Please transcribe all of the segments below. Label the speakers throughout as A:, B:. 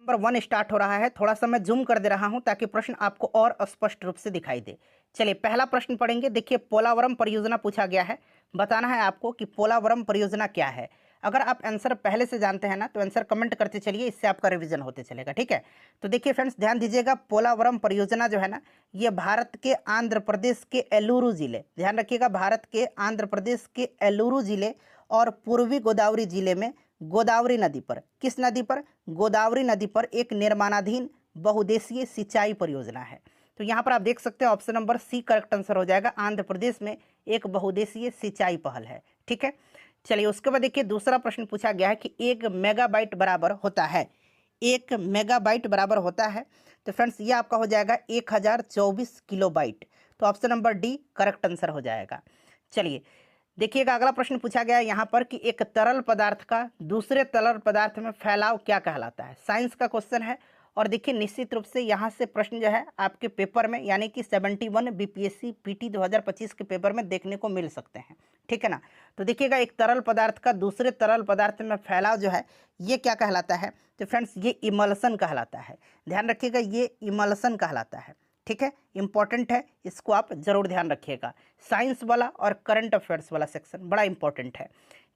A: Number 1 start हो रहा है। थोड़ा सा मैं जूम कर दे रहा हूं ताकि प्रश्न आपको और स्पष्ट रूप से दिखाई दे। चलिए पहला प्रश्न पढ़ेंगे। देखिए पोलावरम परियोजना पूछा गया है। बताना है आपको कि पोलावरम परियोजना क्या है। अगर आप आंसर पहले से जानते हैं ना तो आंसर कमेंट करते चलिए, इससे आपका रिवीजन होते चलेगा। ठीक है, तो देखिए फ्रेंड्स ध्यान दीजिएगा, पोलावरम परियोजना जो है ना ये भारत के आंध्र प्रदेश के एलुरु जिले, ध्यान रखिएगा, भारत के आंध्र प्रदेश के एलुरु जिले और पूर्वी गोदावरी जिले में गोदावरी नदी पर, किस नदी पर, गोदावरी नदी पर एक निर्माणाधीन बहुउद्देशीय सिंचाई परियोजना है। तो यहाँ पर आप देख सकते हैं option number C correct answer हो जाएगा। आंध्र प्रदेश में एक बहुउद्देशीय सिंचाई पहल है। ठीक है, चलिए उसके बाद देखिए दूसरा प्रश्न पूछा गया है कि 1 मेगाबाइट बराबर होता है, 1 मेगाबाइट बराबर होता है। तो फ्रेंड्स ये आपका हो जाएगा 1024 किलोबाइट। तो option number D correct answer हो जाएगा। चलिए देखिएगा अगला प्रश्न पूछा गया है यहाँ पर कि एक तरल पदार्थ का दूसरे तरल पदार्थ में फैलाव क्या कहलाता है। साइंस का क्वेश्चन है और देखिए निश्चित रूप से यहाँ से प्रश्न जो है आपके पेपर में यानी कि 71 बीपीएससी पीटी 2025 के पेपर में देखने को मिल सकते हैं। ठीक है ना, तो देखिएगा एक तरल पदार्थ का दूसरे तरल पदार्थ में फैलाव जो है ये क्या कहलाता है। तो फ्रेंड्स ये इमल्सन कहलाता है। ध्यान रखिएगा ये इमल्सन कहलाता है। ठीक है, इंपॉर्टेंट है, इसको आप जरूर ध्यान रखिएगा। साइंस वाला और करंट अफेयर्स वाला सेक्शन बड़ा इंपॉर्टेंट है।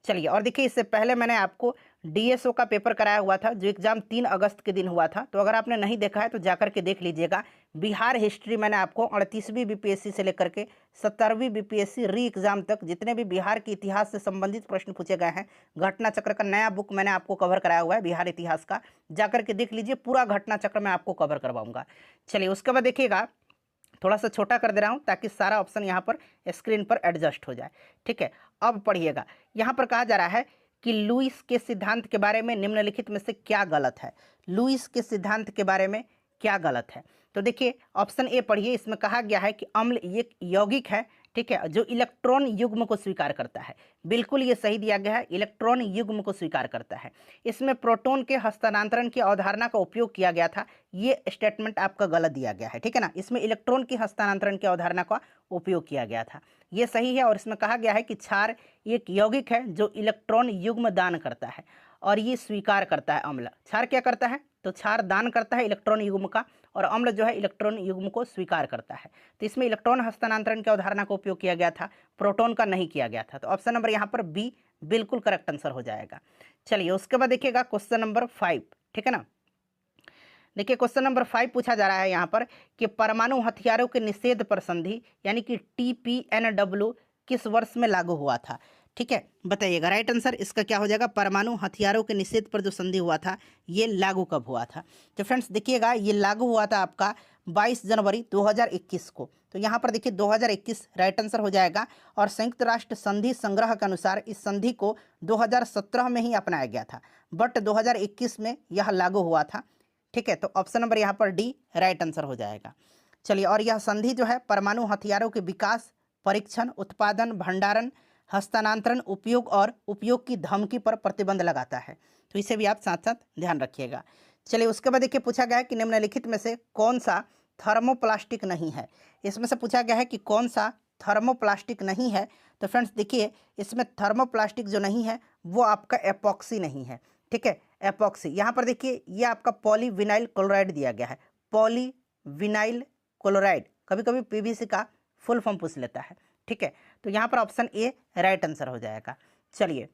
A: चलिए और देखिए इससे पहले मैंने आपको डीएसओ का पेपर कराया हुआ था जो एग्जाम 3 अगस्त के दिन हुआ था। तो अगर आपने नहीं देखा है तो जाकर के देख लीजिएगा। बिहार हिस्ट्री मैंने आपको 38वीं बीपीएससी से लेकर के 70वीं बीपीएससी री एग्जाम तक जितने भी बिहार के इतिहास से संबंधित प्रश्न पूछे गए हैं, घटना चक्र का नया बुक मैंने आपको कवर कराया हुआ है बिहार इतिहास का, जाकर के देख लीजिए। पूरा घटना चक्र मैं आपको कवर करवाऊंगा। चलिए उसके बाद देखिएगा थोड़ा सा छोटा कर दे रहा हूं ताकि सारा ऑप्शन यहाँ पर स्क्रीन पर एडजस्ट हो जाए। ठीक है, अब पढ़िएगा। यहाँ पर कहा जा रहा है कि लुईस के सिद्धांत के बारे में निम्नलिखित में से क्या गलत है। लुईस के सिद्धांत के बारे में क्या गलत है। तो देखिए ऑप्शन ए पढ़िए, इसमें कहा गया है कि अम्ल एक यौगिक है, ठीक है, जो इलेक्ट्रॉन युग्म को स्वीकार करता है। बिल्कुल ये सही दिया गया है, इलेक्ट्रॉन युग्म को स्वीकार करता है। इसमें प्रोटॉन के हस्तांतरण की अवधारणा का उपयोग किया गया था, ये स्टेटमेंट आपका गलत दिया गया है। ठीक है ना, इसमें इलेक्ट्रॉन की हस्तांतरण की अवधारणा का उपयोग किया गया था, ये सही है। और इसमें कहा गया है कि क्षार एक यौगिक है जो इलेक्ट्रॉन युग्म दान करता है और ये स्वीकार करता है। अम्ल, क्षार क्या करता है, तो क्षार दान करता है इलेक्ट्रॉन युग्म का, और अम्ल जो है इलेक्ट्रॉन युग्म को स्वीकार करता है। तो इसमें इलेक्ट्रॉन हस्तांतरण की अवधारणा का उपयोग किया गया था, प्रोटॉन का नहीं किया गया था। तो ऑप्शन नंबर यहाँ पर बी बिल्कुल करेक्ट आंसर हो जाएगा। चलिए उसके बाद देखिएगा क्वेश्चन नंबर 5। ठीक है ना, देखिए क्वेश्चन नंबर 5 पूछा जा रहा है यहाँ पर कि परमाणु हथियारों के निषेध पर संधि यानी कि TPNW किस वर्ष में लागू हुआ था। ठीक है, बताइएगा राइट आंसर इसका क्या हो जाएगा। परमाणु हथियारों के निषेध पर जो संधि हुआ था ये लागू कब हुआ था। तो फ्रेंड्स देखिएगा ये लागू हुआ था आपका 22 जनवरी 2021 को। तो यहाँ पर देखिए 2021 राइट आंसर हो जाएगा। और संयुक्त राष्ट्र संधि संग्रह के अनुसार इस संधि को 2017 में ही अपनाया गया था, बट 2021 में यह लागू हुआ था। ठीक है, तो ऑप्शन नंबर यहाँ पर डी राइट आंसर हो जाएगा। चलिए और यह संधि जो है परमाणु हथियारों के विकास, परीक्षण, उत्पादन, भंडारण, हस्तांतरण, उपयोग और उपयोग की धमकी पर प्रतिबंध लगाता है। तो इसे भी आप साथ साथ ध्यान रखिएगा। चलिए उसके बाद देखिए पूछा गया है कि निम्नलिखित में से कौन सा थर्मोप्लास्टिक नहीं है। इसमें से पूछा गया है कि कौन सा थर्मोप्लास्टिक नहीं है। तो फ्रेंड्स देखिए इसमें थर्मोप्लास्टिक जो नहीं है वो आपका एपॉक्सी नहीं है। ठीक है, एपॉक्सी यहाँ पर देखिए ये आपका पॉलीविनाइल क्लोराइड दिया गया है। पॉलीविनाइल क्लोराइड कभी कभी पीवीसी का फुल फॉर्म पूछ लेता है। ठीक है, तो यहाँ पर ऑप्शन ए राइट आंसर हो जाएगा। चलिए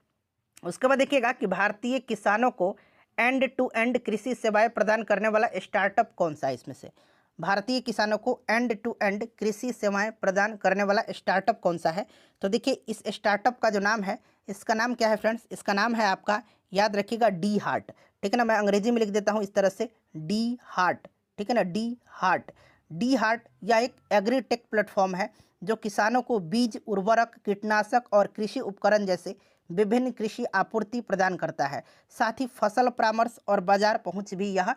A: उसके बाद देखिएगा कि भारतीय किसानों को एंड टू एंड कृषि सेवाएं प्रदान करने वाला स्टार्टअप कौन सा है। इसमें से भारतीय किसानों को एंड टू एंड कृषि सेवाएं प्रदान करने वाला स्टार्टअप कौन सा है। तो देखिए इस स्टार्टअप का जो नाम है इसका नाम क्या है फ्रेंड्स, इसका नाम है आपका, याद रखिएगा, डी हार्ट। ठीक है ना, मैं अंग्रेजी में लिख देता हूँ इस तरह से, डी हार्ट। ठीक है ना, डी हार्ट। डी हार्ट यह एक एग्रीटेक प्लेटफॉर्म है जो किसानों को बीज, उर्वरक, कीटनाशक और कृषि उपकरण जैसे विभिन्न कृषि आपूर्ति प्रदान करता है। साथ ही फसल परामर्श और बाजार पहुंच भी यह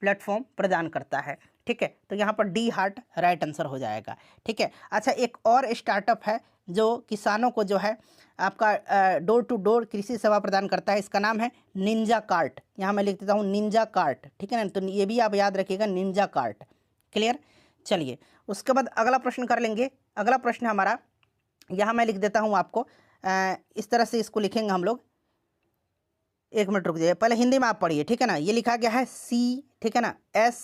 A: प्लेटफॉर्म प्रदान करता है। ठीक है, तो यहाँ पर डी हार्ट राइट आंसर हो जाएगा। ठीक है, अच्छा एक और स्टार्टअप है जो किसानों को जो है आपका डोर टू डोर कृषि सेवा प्रदान करता है, इसका नाम है निंजा कार्ट। यहाँ मैं लिख देता हूँ निंजा कार्ट। ठीक है ना, तो ये भी आप याद रखिएगा, निंजा कार्ट। क्लियर। चलिए उसके बाद अगला प्रश्न कर लेंगे। अगला प्रश्न हमारा यहाँ मैं लिख देता हूँ आपको, इस तरह से इसको लिखेंगे हम लोग। एक मिनट रुक जाइए, पहले हिंदी में आप पढ़िए, ठीक है ना। ये लिखा गया है सी, ठीक है ना, एस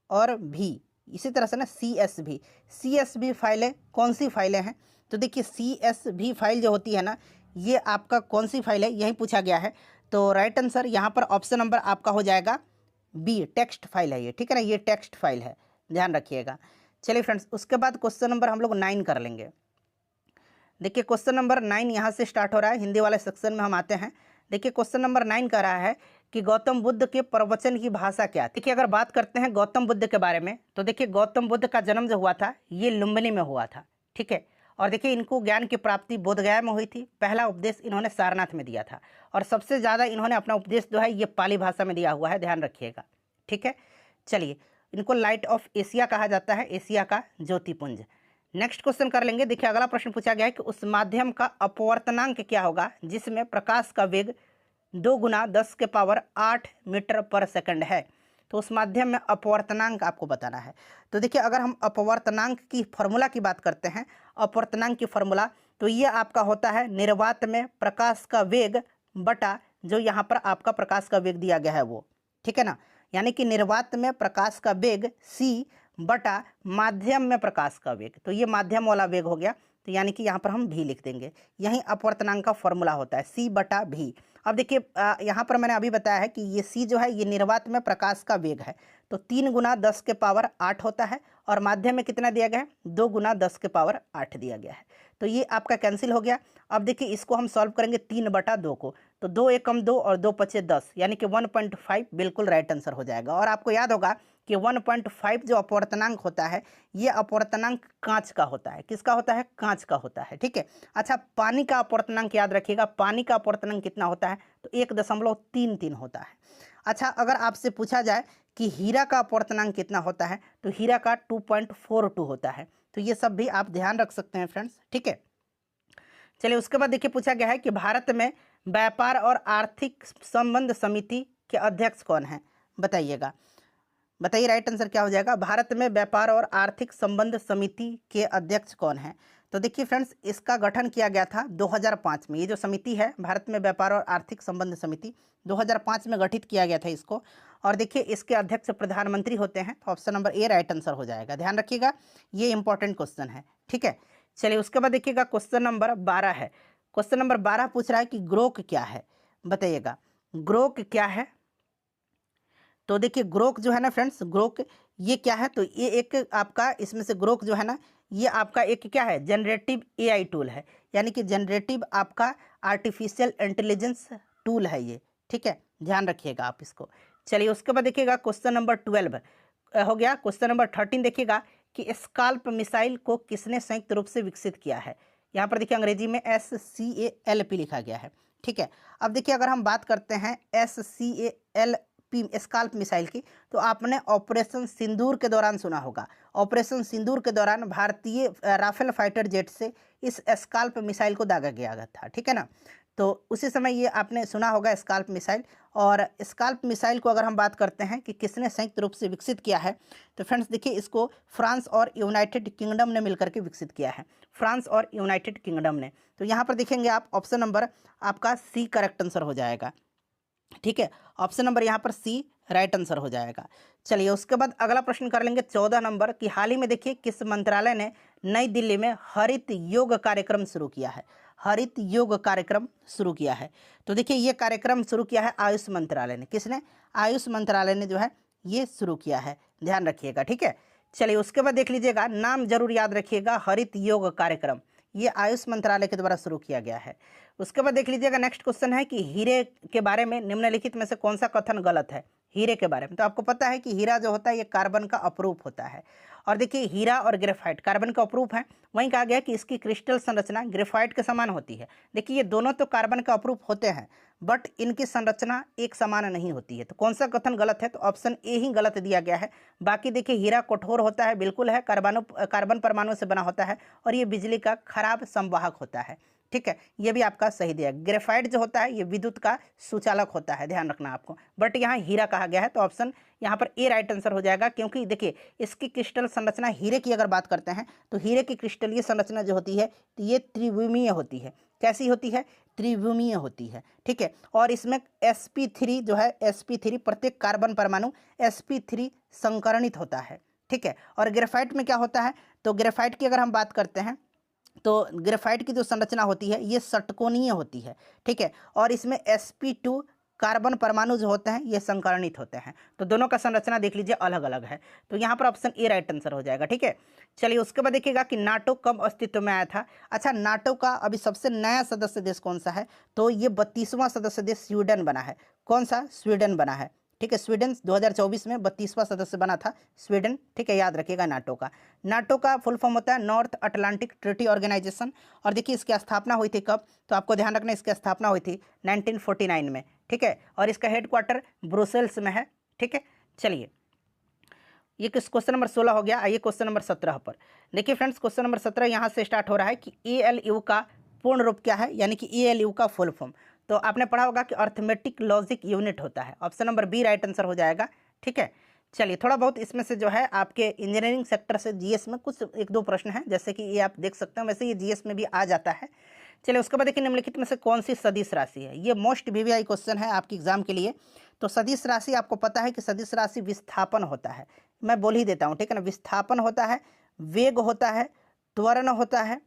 A: और भी, इसी तरह से ना सी एस भी। सी एस भी फाइलें कौन सी फाइलें हैं? तो देखिए सी एस भी फाइल जो होती है ना, ये आपका कौन सी फाइल है, यही पूछा गया है। तो राइट आंसर यहाँ पर ऑप्शन नंबर आपका हो जाएगा बी, टेक्स्ट फाइल है ये, ठीक है ना, ये टेक्स्ट फाइल है, ध्यान रखिएगा। चलिए फ्रेंड्स, उसके बाद क्वेश्चन नंबर हम लोग 9 कर लेंगे। देखिए क्वेश्चन नंबर 9 यहाँ से स्टार्ट हो रहा है, हिंदी वाले सेक्शन में हम आते हैं। देखिए क्वेश्चन नंबर 9 कह रहा है कि गौतम बुद्ध के प्रवचन की भाषा क्या थी। देखिए अगर बात करते हैं गौतम बुद्ध के बारे में, तो देखिए गौतम बुद्ध का जन्म जो हुआ था ये लुम्बिनी में हुआ था, ठीक है। और देखिए इनको ज्ञान की प्राप्ति बोधगया में हुई थी। पहला उपदेश इन्होंने सारनाथ में दिया था, और सबसे ज़्यादा इन्होंने अपना उपदेश जो है ये पाली भाषा में दिया हुआ है, ध्यान रखिएगा, ठीक है। चलिए, इनको लाइट ऑफ एशिया कहा जाता है, एशिया का ज्योतिपुंज। नेक्स्ट क्वेश्चन कर लेंगे। देखिए अगला प्रश्न पूछा गया है कि उस माध्यम का अपवर्तनांक क्या होगा जिसमें प्रकाश का वेग 2 गुना 10 के पावर 8 मीटर पर सेकंड है। तो उस माध्यम में अपवर्तनांक आपको बताना है। तो देखिए अगर हम अपवर्तनांक की फॉर्मूला की बात करते हैं, अपवर्तनांक की फॉर्मूला, तो ये आपका होता है निर्वात में प्रकाश का वेग बटा जो यहाँ पर आपका प्रकाश का वेग दिया गया है वो, ठीक है ना। यानी कि निर्वात में प्रकाश का वेग c बटा माध्यम में प्रकाश का वेग, तो ये माध्यम वाला वेग हो गया, तो यानी कि यहाँ पर हम भी लिख देंगे। यही अपवर्तनांक का फॉर्मूला होता है c बटा भी। अब देखिए यहाँ पर मैंने अभी बताया है कि ये c जो है ये निर्वात में प्रकाश का वेग है, तो 3 गुना 10 के पावर 8 होता है, और माध्यम में कितना दिया गया है, 2 गुना 10 के पावर 8 दिया गया है। तो ये आपका कैंसिल हो गया। अब देखिए इसको हम सॉल्व करेंगे 3 बटा 2 को, तो 2 एकम 2 और 2 पचे 10, यानी कि 1.5 बिल्कुल राइट आंसर हो जाएगा। और आपको याद होगा कि 1.5 जो अपवर्तनांक होता है ये अपवर्तनांक कांच का होता है। किसका होता है? कांच का होता है, ठीक है। अच्छा, पानी का अपवर्तनांक याद रखिएगा, पानी का अपवर्तनांक कितना होता है? तो 1.33 होता है। अच्छा, अगर आपसे पूछा जाए कि हीरा का अपवर्तनांक कितना होता है, तो हीरा का 2.42 होता है। तो ये सब भी आप ध्यान रख सकते हैं फ्रेंड्स, ठीक है। चलिए उसके बाद देखिए पूछा गया है कि भारत में व्यापार और आर्थिक संबंध समिति के अध्यक्ष कौन है? बताइएगा, बताइए राइट आंसर क्या हो जाएगा। भारत में व्यापार और आर्थिक संबंध समिति के अध्यक्ष कौन है? तो देखिए फ्रेंड्स, इसका गठन किया गया था 2005 में। ये जो समिति है भारत में व्यापार और आर्थिक संबंध समिति, 2005 में गठित किया गया था इसको। और देखिए इसके अध्यक्ष प्रधानमंत्री होते हैं, तो option number A right answer हो जाएगा। ध्यान रखिएगा, ये इंपॉर्टेंट क्वेश्चन है, ठीक है। चलिए उसके बाद देखिएगा क्वेश्चन नंबर 12 है। क्वेश्चन नंबर 12 पूछ रहा है कि ग्रोक क्या है? बताइएगा ग्रोक क्या है। तो देखिए ग्रोक जो है ना फ्रेंड्स, ग्रोक ये क्या है? तो ये एक आपका इसमें से ग्रोक जो है ना, ये आपका एक क्या है? जनरेटिव एआई टूल है, यानी कि जनरेटिव आपका आर्टिफिशियल इंटेलिजेंस टूल है ये, ठीक है। ध्यान रखिएगा आप इसको। चलिए उसके बाद देखिएगा क्वेश्चन नंबर 12 हो गया। क्वेश्चन नंबर 13 देखिएगा कि स्काल्प मिसाइल को किसने संयुक्त रूप से विकसित किया है? यहाँ पर देखिए अंग्रेजी में SCALP लिखा गया है, ठीक है। अब देखिए अगर हम बात करते हैं SCALP स्काल्प मिसाइल की, तो आपने ऑपरेशन सिंदूर के दौरान सुना होगा। ऑपरेशन सिंदूर के दौरान भारतीय राफेल फाइटर जेट से इस स्काल्प मिसाइल को दागा गया था, ठीक है ना। तो उसी समय ये आपने सुना होगा स्काल्प मिसाइल। और स्काल्प मिसाइल को अगर हम बात करते हैं कि किसने संयुक्त रूप से विकसित किया है, तो फ्रेंड्स देखिए इसको फ्रांस और यूनाइटेड किंगडम ने मिलकर के विकसित किया है, फ्रांस और यूनाइटेड किंगडम ने। तो यहाँ पर देखेंगे आप ऑप्शन नंबर आपका सी करेक्ट आंसर हो जाएगा, ठीक है। ऑप्शन नंबर यहाँ पर सी राइट आंसर हो जाएगा। चलिए उसके बाद अगला प्रश्न कर लेंगे 14 नंबर कि हाल ही में देखिए किस मंत्रालय ने नई दिल्ली में हरित योग कार्यक्रम शुरू किया है? हरित योग कार्यक्रम शुरू किया है। तो देखिए ये कार्यक्रम शुरू किया है आयुष मंत्रालय ने। किसने? आयुष मंत्रालय ने जो है ये शुरू किया है, ध्यान रखिएगा, ठीक है। चलिए उसके बाद देख लीजिएगा, नाम जरूर याद रखिएगा, हरित योग कार्यक्रम ये आयुष मंत्रालय के द्वारा शुरू किया गया है। उसके बाद देख लीजिएगा नेक्स्ट क्वेश्चन है कि हीरे के बारे में निम्नलिखित में से कौन सा कथन गलत है? हीरे के बारे में तो आपको पता है कि हीरा जो होता है ये कार्बन का अपरूप होता है। और देखिए हीरा और ग्रेफाइट कार्बन का अपरूप है, वहीं कहा गया कि इसकी क्रिस्टल संरचना ग्रेफाइट के समान होती है। देखिए ये दोनों तो कार्बन का अपरूप होते हैं, बट इनकी संरचना एक समान नहीं होती है। तो कौन सा कथन गलत है? तो ऑप्शन ए ही गलत दिया गया है। बाकी देखिए हीरा कठोर होता है, बिल्कुल है, कार्बन परमाणु से बना होता है, और ये बिजली का खराब संवाहक होता है, ठीक है। ये भी आपका सही दिया। ग्रेफाइट जो होता है ये विद्युत का सुचालक होता है, ध्यान रखना आपको, बट यहाँ हीरा कहा गया है। तो ऑप्शन यहाँ पर ए राइट आंसर हो जाएगा, क्योंकि देखिए इसकी क्रिस्टल संरचना, हीरे की अगर बात करते हैं तो हीरे की क्रिस्टलीय संरचना जो होती है तो ये त्रिविमीय होती है। कैसी होती है, त्रिविमीय होती है, ठीक है। और इसमें sp3 जो है, sp3 प्रत्येक कार्बन परमाणु sp3 संकरणित होता है, ठीक है। और ग्रेफाइट में क्या होता है, तो ग्रेफाइट की अगर हम बात करते हैं तो ग्रेफाइट की जो संरचना होती है ये षटकोणीय होती है, ठीक है। और इसमें sp2 कार्बन परमाणु जो होते हैं ये संकरणित होते हैं। तो दोनों का संरचना देख लीजिए अलग अलग है, तो यहाँ पर ऑप्शन ए राइट आंसर हो जाएगा, ठीक है। चलिए उसके बाद देखिएगा कि नाटो कब अस्तित्व में आया था। अच्छा, नाटो का अभी सबसे नया सदस्य देश कौन सा है, तो ये 32वां सदस्य देश स्वीडन बना है। कौन सा, स्वीडन बना है, ठीक है। स्वीडन 2024 में 32वां सदस्य बना था स्वीडन, ठीक है, याद रखिएगा नाटो का। नाटो का फुल फॉर्म होता है नॉर्थ अटलांटिक ट्रीटी ऑर्गेनाइजेशन। और देखिए इसकी स्थापना हुई थी कब, तो आपको ध्यान रखना इसकी स्थापना हुई थी 1949 में, ठीक है। और इसका हेडक्वार्टर ब्रुसेल्स में है, ठीक है। चलिए ये किस क्वेश्चन नंबर 16 हो गया। आइए क्वेश्चन नंबर 17 पर। देखिए फ्रेंड्स, क्वेश्चन नंबर 17 यहाँ से स्टार्ट हो रहा है कि ALU का पूर्ण रूप क्या है, यानी कि ALU का फुल फॉर्म। तो आपने पढ़ा होगा कि अर्थमेटिक लॉजिक यूनिट होता है। Option number B right answer हो जाएगा, ठीक है। चलिए थोड़ा बहुत इसमें से जो है आपके इंजीनियरिंग सेक्टर से GS में कुछ एक दो प्रश्न हैं, जैसे कि ये आप देख सकते हैं, वैसे ये GS में भी आ जाता है। चलिए उसके बाद देखिए निम्नलिखित में से कौन सी सदिश राशि है। ये मोस्ट VVI क्वेश्चन है आपके एग्जाम के लिए। तो सदिश राशि आपको पता है कि सदिश राशि विस्थापन होता है, मैं बोल ही देता हूँ, ठीक है ना। विस्थापन होता है, वेग होता है, त्वरण होता है,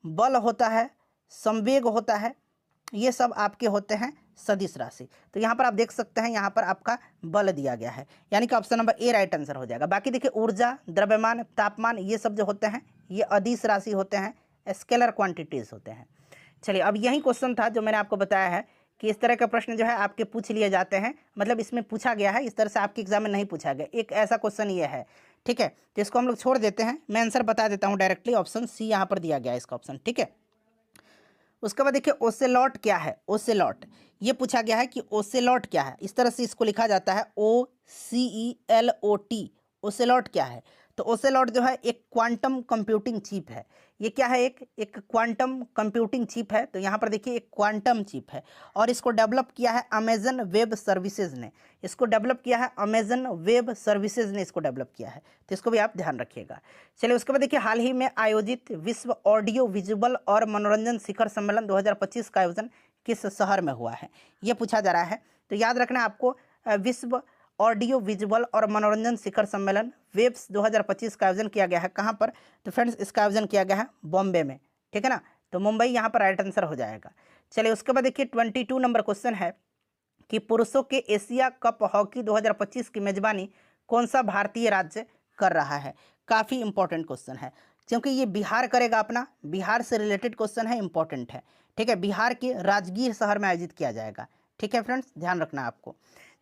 A: बल होता है, संवेग होता है, ये सब आपके होते हैं सदिश राशि। तो यहाँ पर आप देख सकते हैं, यहाँ पर आपका बल दिया गया है, यानी कि option number A right answer हो जाएगा। बाकी देखिए ऊर्जा, द्रव्यमान, तापमान, ये सब जो होते हैं ये अदिश राशि होते हैं, स्केलर क्वांटिटीज होते हैं। चलिए अब यही क्वेश्चन था जो मैंने आपको बताया है कि इस तरह का प्रश्न जो है आपके पूछ लिए जाते हैं, मतलब इसमें पूछा गया है, इस तरह से आपके एग्जाम में नहीं पूछा गया। एक ऐसा क्वेश्चन ये है, ठीक है, तो इसको हम लोग छोड़ देते हैं। मैं आंसर बता देता हूँ डायरेक्टली, ऑप्शन सी यहाँ पर दिया गया है इसका ऑप्शन, ठीक है। उसके बाद देखिए ओसेलॉट क्या है। ओसेलॉट ये पूछा गया है कि ओसेलॉट क्या है, इस तरह से इसको लिखा जाता है OCELOT। ओसेलॉट क्या है, तो ओसेलॉट जो है एक क्वांटम कंप्यूटिंग चिप है। ये क्या है, एक क्वांटम कंप्यूटिंग चिप है। तो यहाँ पर देखिए एक क्वांटम चिप है और इसको डेवलप किया है अमेजन वेब सर्विसेज ने। इसको डेवलप किया है अमेजन वेब सर्विसेज ने, इसको डेवलप किया है, तो इसको भी आप ध्यान रखिएगा। चलिए उसके बाद देखिए हाल ही में आयोजित विश्व ऑडियो विजुअल और मनोरंजन शिखर सम्मेलन 2025 का आयोजन किस शहर में हुआ है, ये पूछा जा रहा है। तो याद रखना आपको, विश्व ऑडियो विजुअल और मनोरंजन शिखर सम्मेलन वेब्स 2025 का आयोजन किया गया है कहाँ पर, तो फ्रेंड्स इसका आयोजन किया गया है बॉम्बे में, ठीक है ना। तो मुंबई यहाँ पर राइट आंसर हो जाएगा। चलिए उसके बाद देखिए 22 नंबर क्वेश्चन है कि पुरुषों के एशिया कप हॉकी 2025 की मेजबानी कौन सा भारतीय राज्य कर रहा है। काफ़ी इंपॉर्टेंट क्वेश्चन है क्योंकि ये बिहार करेगा अपना, बिहार से रिलेटेड क्वेश्चन है, इंपॉर्टेंट है, ठीक है। बिहार के राजगीर शहर में आयोजित किया जाएगा, ठीक है फ्रेंड्स, ध्यान रखना आपको।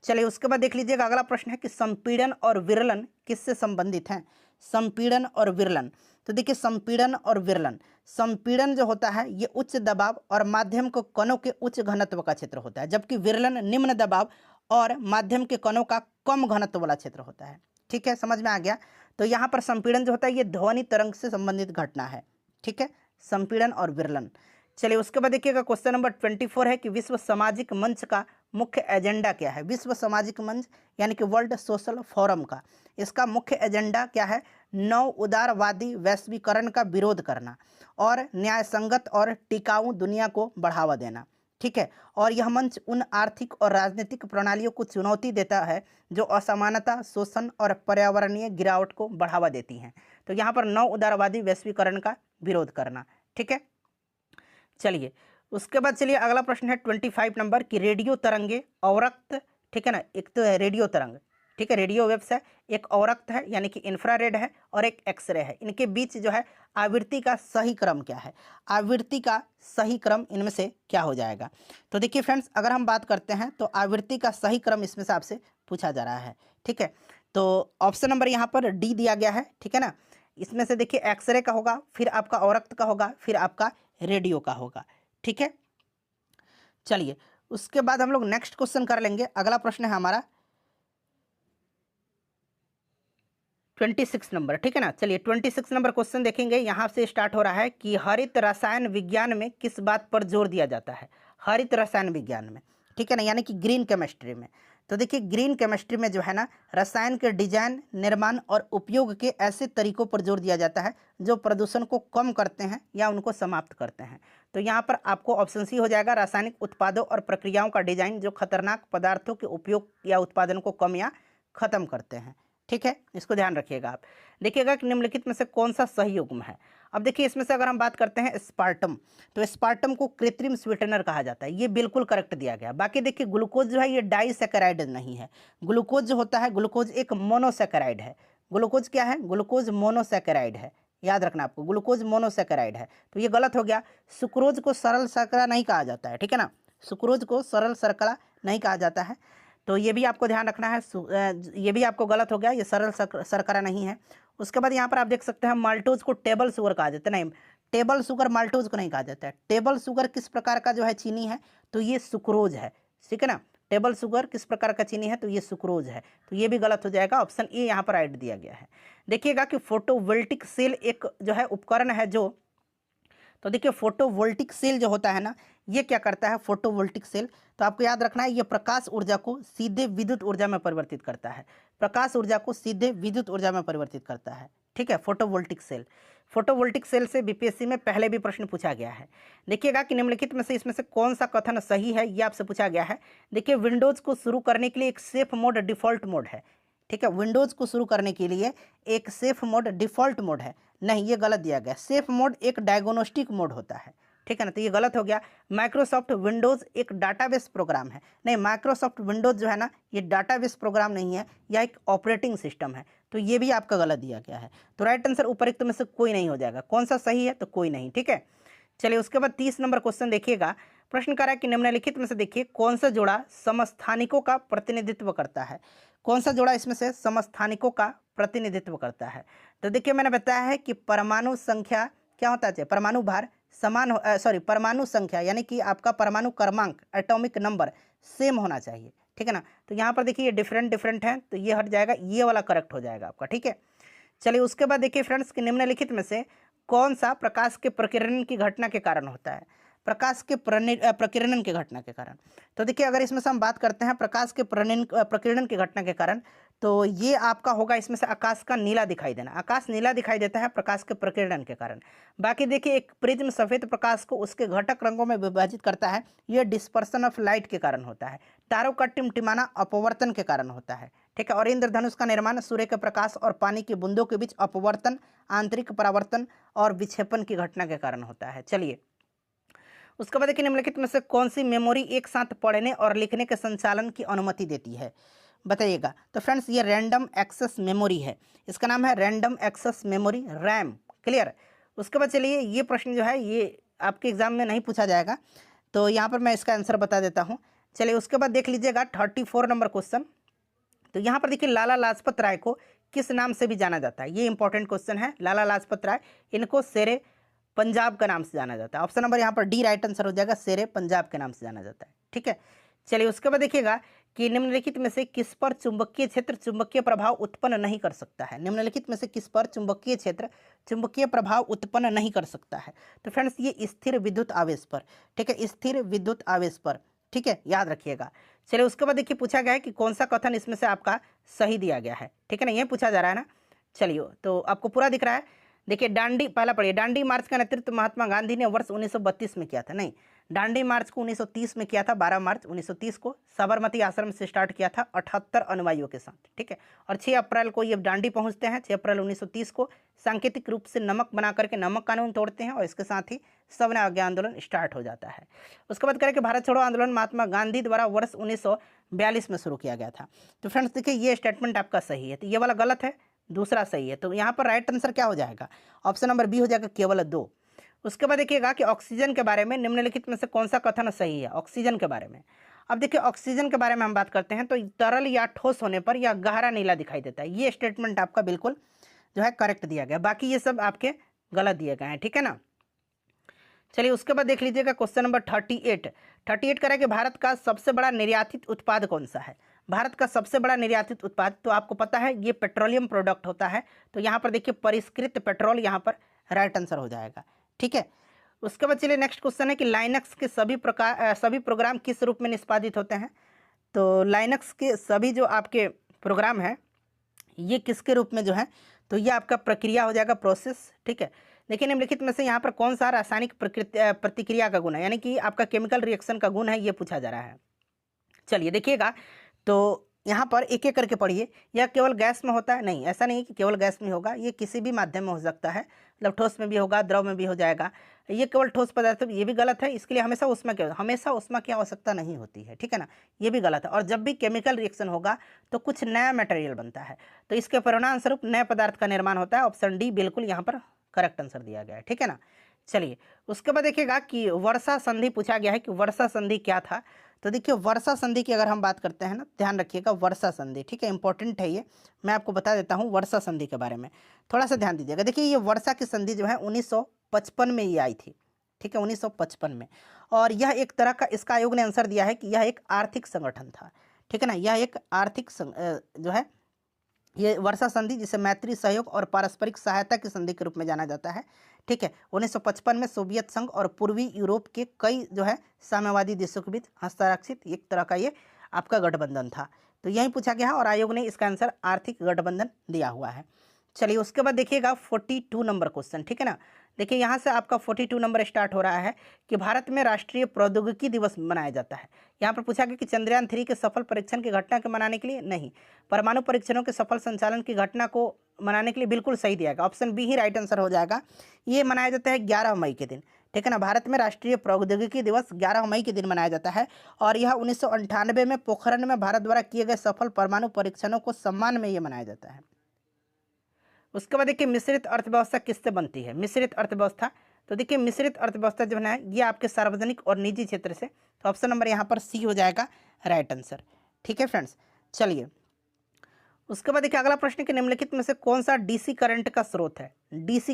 A: चलिए उसके बाद देख लीजिएगा अगला प्रश्न है कि संपीड़न और विरलन किससे संबंधित हैं। संपीड़न और विरलन, तो देखिए संपीड़न और विरलन, संपीड़न जो होता है ये उच्च दबाव और माध्यम के कणों के उच्च घनत्व का क्षेत्र होता है, जबकि विरलन निम्न दबाव और माध्यम के कणों का कम घनत्व वाला क्षेत्र होता है, ठीक है, समझ में आ गया। तो यहाँ पर संपीड़न जो होता है ये ध्वनि तरंग से संबंधित घटना है, ठीक है, संपीड़न और विरलन। चलिए उसके बाद देखिएगा क्वेश्चन नंबर 24 है कि विश्व सामाजिक मंच का मुख्य एजेंडा क्या है। विश्व सामाजिक मंच यानी कि वर्ल्ड सोशल फोरम का इसका मुख्य एजेंडा क्या है, नव उदारवादी वैश्वीकरण का विरोध करना और न्यायसंगत और टिकाऊ दुनिया को बढ़ावा देना, ठीक है। और यह मंच उन आर्थिक और राजनीतिक प्रणालियों को चुनौती देता है जो असमानता, शोषण और पर्यावरणीय गिरावट को बढ़ावा देती हैं। तो यहाँ पर नव उदारवादी वैश्वीकरण का विरोध करना, ठीक है। चलिए उसके बाद चलिए अगला प्रश्न है 25 नंबर की रेडियो तरंगे अवरक्त, ठीक है ना। एक तो है रेडियो तरंग, ठीक है, रेडियो वेव्स है, एक अवरक्त है यानी कि इंफ्रारेड है और एक एक्सरे है। इनके बीच जो है आवृत्ति का सही क्रम क्या है, आवृत्ति का सही क्रम इनमें से क्या हो जाएगा। तो देखिए फ्रेंड्स अगर हम बात करते हैं तो आवृत्ति का सही क्रम इसमें से आपसे पूछा जा रहा है, ठीक है। तो ऑप्शन नंबर यहाँ पर डी दिया गया है, ठीक है ना। इसमें से देखिए एक्सरे का होगा, फिर आपका अवरक्त का होगा, फिर आपका रेडियो का होगा, ठीक है। चलिए उसके बाद हम लोग नेक्स्ट क्वेश्चन कर लेंगे। अगला प्रश्न है हमारा 26 नंबर, ठीक है ना। चलिए 26 नंबर क्वेश्चन देखेंगे, यहाँ से स्टार्ट हो रहा है कि हरित रसायन विज्ञान में किस बात पर जोर दिया जाता है। हरित रसायन विज्ञान में, ठीक है ना, यानी कि ग्रीन केमिस्ट्री में। तो देखिए ग्रीन केमिस्ट्री में जो है ना रसायन के डिजाइन, निर्माण और उपयोग के ऐसे तरीकों पर जोर दिया जाता है जो प्रदूषण को कम करते हैं या उनको समाप्त करते हैं। तो यहाँ पर आपको ऑप्शन सी हो जाएगा, रासायनिक उत्पादों और प्रक्रियाओं का डिजाइन जो खतरनाक पदार्थों के उपयोग या उत्पादन को कम या खत्म करते हैं। ठीक है, इसको ध्यान रखिएगा आप। देखिएगा कि निम्नलिखित में से कौन सा सही युग्म है। अब देखिए इसमें से अगर हम बात करते हैं स्पार्टम, तो स्पार्टम को कृत्रिम स्वीटनर कहा जाता है, ये बिल्कुल करेक्ट दिया गया। बाकी देखिए ग्लूकोज जो है ये डाइसैकेराइड नहीं है। ग्लूकोज जो होता है, ग्लूकोज एक मोनोसैकेराइड है। ग्लूकोज क्या है? ग्लूकोज मोनोसैकेराइड है, याद रखना आपको, ग्लूकोज मोनोसैकेराइड है। तो ये गलत हो गया। सुक्रोज को सरल शर्करा नहीं कहा जाता है, ठीक है ना, सुक्रोज को सरल शर्करा नहीं कहा जाता है, तो ये भी आपको ध्यान रखना है। ये भी आपको गलत हो गया, ये सरल शर्करा नहीं है। उसके बाद यहाँ पर आप देख सकते हैं माल्टोज को टेबल शुगर कहा जाता है, नहीं, टेबल शुगर माल्टोज को नहीं कहा जाता है। टेबल शुगर किस प्रकार का जो है चीनी है? तो ये सुक्रोज है, ठीक है ना। टेबल शुगर किस प्रकार का चीनी है? तो ये सुक्रोज है, तो ये भी गलत हो जाएगा। ऑप्शन ए यहाँ पर ऐड दिया गया है। देखिएगा कि फोटोवोल्टिक सेल एक जो है उपकरण है जो, तो देखिए फोटोवोल्टिक सेल जो होता है ना, ये क्या करता है? फोटोवोल्टिक सेल, तो आपको याद रखना है ये प्रकाश ऊर्जा को सीधे विद्युत ऊर्जा में परिवर्तित करता है। प्रकाश ऊर्जा को सीधे विद्युत ऊर्जा में परिवर्तित करता है, ठीक है, फोटोवोल्टिक सेल। फोटोवोल्टिक सेल से बीपीएससी में पहले भी प्रश्न पूछा गया है। देखिएगा कि निम्नलिखित में से इसमें से कौन सा कथन सही है, ये आपसे पूछा गया है। देखिए विंडोज को शुरू करने के लिए एक सेफ मोड डिफॉल्ट मोड है, ठीक है, विंडोज को शुरू करने के लिए एक सेफ मोड डिफॉल्ट मोड है, नहीं ये गलत दिया गया। सेफ मोड एक डायग्नोस्टिक मोड होता है, ठीक है ना, तो ये गलत हो गया। माइक्रोसॉफ्ट विंडोज एक डाटाबेस प्रोग्राम है, नहीं, माइक्रोसॉफ्ट विंडोज जो है ना ये डाटाबेस प्रोग्राम नहीं है, यह एक ऑपरेटिंग सिस्टम है, तो ये भी आपका गलत दिया गया है। तो राइट आंसर उपरोक्त में से कोई नहीं हो जाएगा। कौन सा सही है? तो कोई नहीं, ठीक है। चलिए उसके बाद 30 नंबर क्वेश्चन देखिएगा। प्रश्न कर रहा है कि निम्नलिखित में से देखिए कौन सा जोड़ा समस्थानिकों का प्रतिनिधित्व करता है। कौन सा जोड़ा इसमें से समस्थानिकों का प्रतिनिधित्व करता है? तो देखिए मैंने बताया है कि परमाणु संख्या क्या होता है, परमाणु भार समान हो, परमाणु संख्या यानी कि आपका परमाणु क्रमांक एटॉमिक नंबर सेम होना चाहिए, ठीक है ना। तो यहाँ पर देखिए ये डिफरेंट है, तो ये हट जाएगा, ये वाला करेक्ट हो जाएगा आपका, ठीक है। चलिए उसके बाद देखिए फ्रेंड्स कि निम्नलिखित में से कौन सा प्रकाश के प्रकीर्णन की घटना के कारण होता है? प्रकाश के प्रकीर्णन की घटना के कारण, तो देखिए अगर इसमें से हम बात करते हैं प्रकाश के प्रकीर्णन की घटना के कारण, तो ये आपका होगा इसमें से आकाश का नीला दिखाई देना। आकाश नीला दिखाई देता है प्रकाश के प्रकीर्णन के कारण। बाकी देखिए एक प्रिज्म सफेद प्रकाश को उसके घटक रंगों में विभाजित करता है, यह डिस्पर्सन ऑफ लाइट के कारण होता है। तारों का टिमटिमाना अपवर्तन के कारण होता है, ठीक है। और इंद्रधनुष का निर्माण सूर्य के प्रकाश और पानी की बूंदों के बीच अपवर्तन, आंतरिक परावर्तन और विक्षेपण की घटना के कारण होता है। चलिए उसके बाद देखिए निम्नलिखित में से कौन सी मेमोरी एक साथ पढ़ने और लिखने के संचालन की अनुमति देती है, बताइएगा। तो फ्रेंड्स ये रैंडम एक्सेस मेमोरी है, इसका नाम है random access memory, RAM, clear. उसके बाद चलिए ये प्रश्न जो है ये आपके एग्जाम में नहीं पूछा जाएगा, तो यहाँ पर मैं इसका आंसर बता देता हूँ। चलिए उसके बाद देख लीजिएगा 34 नंबर क्वेश्चन। तो यहाँ पर देखिए लाला लाजपत राय को किस नाम से भी जाना जाता है, ये इंपॉर्टेंट क्वेश्चन है। लाला लाजपत राय, इनको शेरे पंजाब का नाम से जाना जाता है। ऑप्शन नंबर यहाँ पर डी राइट आंसर हो जाएगा, शेरे पंजाब के नाम से जाना जाता है, ठीक है। चलिए उसके बाद देखिएगा कि निम्नलिखित में से किस पर चुंबकीय क्षेत्र चुंबकीय प्रभाव उत्पन्न नहीं कर सकता है। निम्नलिखित में से किस पर चुंबकीय क्षेत्र चुंबकीय प्रभाव उत्पन्न नहीं कर सकता है? तो फ्रेंड्स ये स्थिर विद्युत आवेश पर, ठीक है, स्थिर विद्युत आवेश पर, ठीक है, याद रखिएगा। चलिए उसके बाद देखिए पूछा गया है कि कौन सा कथन इसमें से आपका सही दिया गया है, ठीक है ना, ये पूछा जा रहा है ना। चलिए तो आपको पूरा दिख रहा है। देखिए डांडी, पहला पढ़िए, डांडी मार्च का नेतृत्व महात्मा गांधी ने वर्ष 1932 में किया था, नहीं, डांडी मार्च को 1930 में किया था, 12 मार्च 1930 को साबरमती आश्रम से स्टार्ट किया था 78 अनुयायियों के साथ, ठीक है। और 6 अप्रैल को ये डांडी पहुंचते हैं, 6 अप्रैल 1930 को सांकेतिक रूप से नमक बना करके नमक कानून तोड़ते हैं और इसके साथ ही सवर्ण आज्ञा आंदोलन स्टार्ट हो जाता है। उसके बाद करें कि भारत छोड़ो आंदोलन महात्मा गांधी द्वारा वर्ष 1942 में शुरू किया गया था। तो फ्रेंड्स देखिए ये स्टेटमेंट आपका सही है, तो ये वाला गलत है, दूसरा सही है। तो यहाँ पर राइट आंसर क्या हो जाएगा? ऑप्शन नंबर बी हो जाएगा, केवल 2। उसके बाद देखिएगा कि ऑक्सीजन के बारे में निम्नलिखित में से कौन सा कथन सही है ऑक्सीजन के बारे में। अब देखिए ऑक्सीजन के बारे में हम बात करते हैं तो तरल या ठोस होने पर यह गहरा नीला दिखाई देता है, ये स्टेटमेंट आपका बिल्कुल जो है करेक्ट दिया गया, बाकी ये सब आपके गलत दिए गए हैं, ठीक है ना। चलिए उसके बाद देख लीजिएगा क्वेश्चन नंबर 38 करें कि भारत का सबसे बड़ा निर्यातित उत्पाद कौन सा है। भारत का सबसे बड़ा निर्यातित उत्पाद, तो आपको पता है ये पेट्रोलियम प्रोडक्ट होता है, तो यहाँ पर देखिए परिष्कृत पेट्रोल यहाँ पर राइट आंसर हो जाएगा, ठीक है। उसके बाद चलिए नेक्स्ट क्वेश्चन है कि लाइनक्स के सभी प्रोग्राम किस रूप में निष्पादित होते हैं। तो लाइनक्स के सभी जो आपके प्रोग्राम हैं ये किसके रूप में जो है, तो ये आपका प्रक्रिया हो जाएगा, प्रोसेस, ठीक है। देखिए निम्नलिखित में से यहाँ पर कौन सा रासायनिक प्रतिक्रिया का गुण है, यानी कि आपका केमिकल रिएक्शन का गुण है, ये पूछा जा रहा है। चलिए देखिएगा, तो यहाँ पर एक एक करके पढ़िए। यह केवल गैस में होता है? नहीं, ऐसा नहीं कि केवल गैस में होगा, ये किसी भी माध्यम में हो सकता है, मतलब ठोस में भी होगा, द्रव में भी हो जाएगा। ये केवल ठोस पदार्थ, ये भी गलत है, इसके लिए हमेशा उष्मा की आवश्यकता नहीं होती है, ठीक है ना, ये भी गलत है। और जब भी केमिकल रिएक्शन होगा तो कुछ नया मटेरियल बनता है, तो इसके परिणाम स्वरूप नए पदार्थ का निर्माण होता है। ऑप्शन डी बिल्कुल यहाँ पर करेक्ट आंसर दिया गया है, ठीक है ना। चलिए उसके बाद देखिएगा कि वर्षा संधि पूछा गया है कि वर्षा संधि क्या था। तो देखिए वर्षा संधि की अगर हम बात करते हैं ना, ध्यान रखिएगा वर्षा संधि, ठीक है, इंपॉर्टेंट है ये, मैं आपको बता देता हूँ वर्षा संधि के बारे में, थोड़ा सा ध्यान दीजिएगा। देखिए ये वर्षा की संधि जो है 1955 में ये आई थी, ठीक है, 1955 में। और यह एक तरह का, इसका आयोग ने आंसर दिया है कि यह एक आर्थिक संगठन था, ठीक है ना, यह एक आर्थिक जो है ये वर्षा संधि, जिसे मैत्री सहयोग और पारस्परिक सहायता की संधि के रूप में जाना जाता है, ठीक है। 1955 में सोवियत संघ और पूर्वी यूरोप के कई जो है साम्यवादी देशों के बीच हस्ताक्षरित एक तरह का ये आपका गठबंधन था। तो यही पूछा गया है और आयोग ने इसका आंसर आर्थिक गठबंधन दिया हुआ है। चलिए उसके बाद देखिएगा 42 नंबर क्वेश्चन, ठीक है ना। देखिए यहाँ से आपका 42 नंबर स्टार्ट हो रहा है कि भारत में राष्ट्रीय प्रौद्योगिकी दिवस मनाया जाता है। यहाँ पर पूछा गया कि चंद्रयान 3 के सफल परीक्षण की घटना को मनाने के लिए? नहीं, परमाणु परीक्षणों के सफल संचालन की घटना को मनाने के लिए बिल्कुल सही दिया गया, ऑप्शन बी ही राइट आंसर हो जाएगा। ये मनाया जाता है 11 मई के दिन, ठीक है ना। भारत में राष्ट्रीय प्रौद्योगिकी दिवस 11 मई के दिन मनाया जाता है और यह 1998 में पोखरण में भारत द्वारा किए गए सफल परमाणु परीक्षणों को सम्मान में ये मनाया जाता है। उसके बाद देखिए मिश्रित अर्थव्यवस्था किससे बनती है? मिश्रित अर्थव्यवस्था, तो देखिए मिश्रित अर्थव्यवस्था जो है ये आपके सार्वजनिक और निजी क्षेत्र से, तो ऑप्शन नंबर यहाँ पर सी हो जाएगा राइट आंसर, ठीक है फ्रेंड्स। चलिए उसके बाद देखिए अगला प्रश्न कि निम्नलिखित में से कौन सा डीसी करंट का स्रोत है? डीसी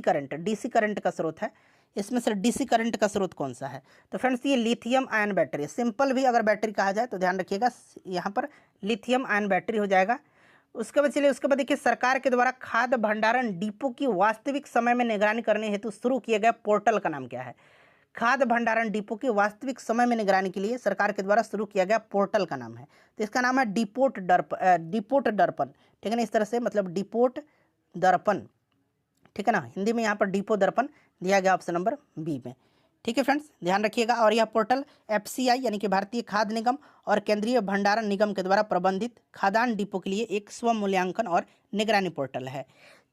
A: करंट का स्रोत है, इसमें से डीसी करंट का स्रोत कौन सा है? तो फ्रेंड्स ये लिथियम आयन बैटरी, सिंपल भी अगर बैटरी कहा जाए तो ध्यान रखिएगा यहाँ पर लिथियम आयन बैटरी हो जाएगा। उसके बाद चलिए उसके बाद देखिए सरकार के द्वारा खाद्य भंडारण डिपो की वास्तविक समय में निगरानी करने हेतु शुरू किए गए पोर्टल का नाम क्या है? खाद्य भंडारण डिपो की वास्तविक समय में निगरानी के लिए सरकार के द्वारा शुरू किया गया पोर्टल का नाम है, तो इसका नाम है डिपोट दर्पण, ठीक है ना, इस तरह से मतलब डिपोट दर्पण, ठीक है ना, हिंदी में यहाँ पर डिपो दर्पण दिया गया ऑप्शन नंबर बी में, ठीक है फ्रेंड्स, ध्यान रखिएगा। और यह पोर्टल एफसीआई यानी कि भारतीय खाद्य निगम और केंद्रीय भंडारण निगम के द्वारा प्रबंधित खाद्यान्न डिपो के लिए एक स्व मूल्यांकन और निगरानी पोर्टल है।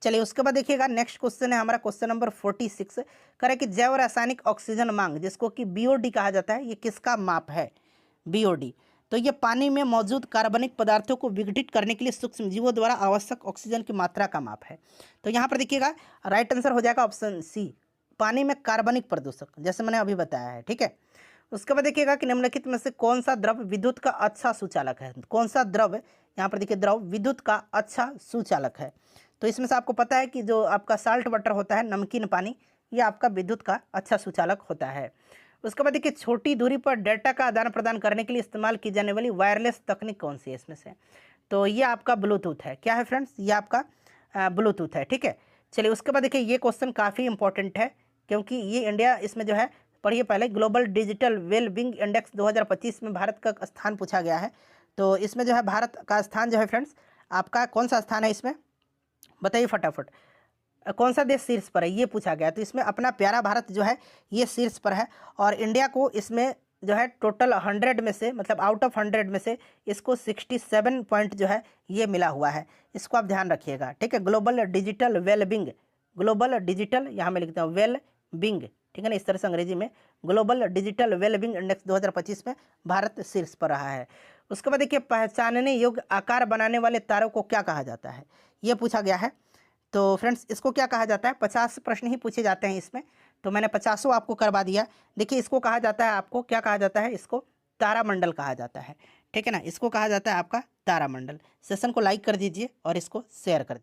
A: चलिए उसके बाद देखिएगा नेक्स्ट क्वेश्चन है हमारा क्वेश्चन नंबर 46, करें कि जैव रासायनिक ऑक्सीजन मांग जिसको कि बीओडी कहा जाता है, ये किसका माप है? बीओडी, तो ये पानी में मौजूद कार्बनिक पदार्थों को विघटित करने के लिए सूक्ष्म जीवों द्वारा आवश्यक ऑक्सीजन की मात्रा का माप है। तो यहाँ पर देखिएगा राइट आंसर हो जाएगा ऑप्शन सी, पानी में कार्बनिक प्रदूषक, जैसे मैंने अभी बताया है, ठीक है। उसके बाद देखिएगा कि निम्नलिखित में से कौन सा द्रव विद्युत का अच्छा सुचालक है? कौन सा द्रव, यहाँ पर देखिए द्रव विद्युत का अच्छा सुचालक है? तो इसमें से आपको पता है कि जो आपका साल्ट वाटर होता है, नमकीन पानी, ये आपका विद्युत का अच्छा सुचालक होता है। उसके बाद देखिए छोटी दूरी पर डेटा का आदान प्रदान करने के लिए इस्तेमाल की जाने वाली वायरलेस तकनीक कौन सी है इसमें से? तो ये आपका ब्लूटूथ है। क्या है फ्रेंड्स? ये आपका ब्लूटूथ है, ठीक है। चलिए उसके बाद देखिए ये क्वेश्चन काफ़ी इंपॉर्टेंट है क्योंकि ये इंडिया इसमें जो है, पढ़िए पहले, ग्लोबल डिजिटल वेलबींग इंडेक्स 2025 में भारत का स्थान पूछा गया है। तो इसमें जो है भारत का स्थान जो है फ्रेंड्स, आपका कौन सा स्थान है इसमें बताइए फटाफट, कौन सा देश शीर्ष पर है ये पूछा गया। तो इसमें अपना प्यारा भारत जो है ये शीर्ष पर है और इंडिया को इसमें जो है टोटल 100 में से, मतलब आउट ऑफ 100 में से इसको 67 पॉइंट जो है ये मिला हुआ है, इसको आप ध्यान रखिएगा, ठीक है। Global digital wellbeing, global digital, यहाँ मैं लिखता हूँ वेल बिंग, ठीक है ना, इस तरह से अंग्रेजी में, ग्लोबल डिजिटल वेलबींग इंडेक्स 2025 में भारत शीर्ष पर रहा है। उसके बाद देखिए पहचानने योग्य आकार बनाने वाले तारों को क्या कहा जाता है, ये पूछा गया है। तो फ्रेंड्स इसको क्या कहा जाता है? 50 प्रश्न ही पूछे जाते हैं इसमें, तो मैंने 50 आपको करवा दिया। देखिए इसको कहा जाता है, आपको क्या कहा जाता है? इसको तारामंडल कहा जाता है, ठीक है ना, इसको कहा जाता है आपका तारामंडल। सेशन को लाइक कर दीजिए और इसको शेयर कर दीजिए।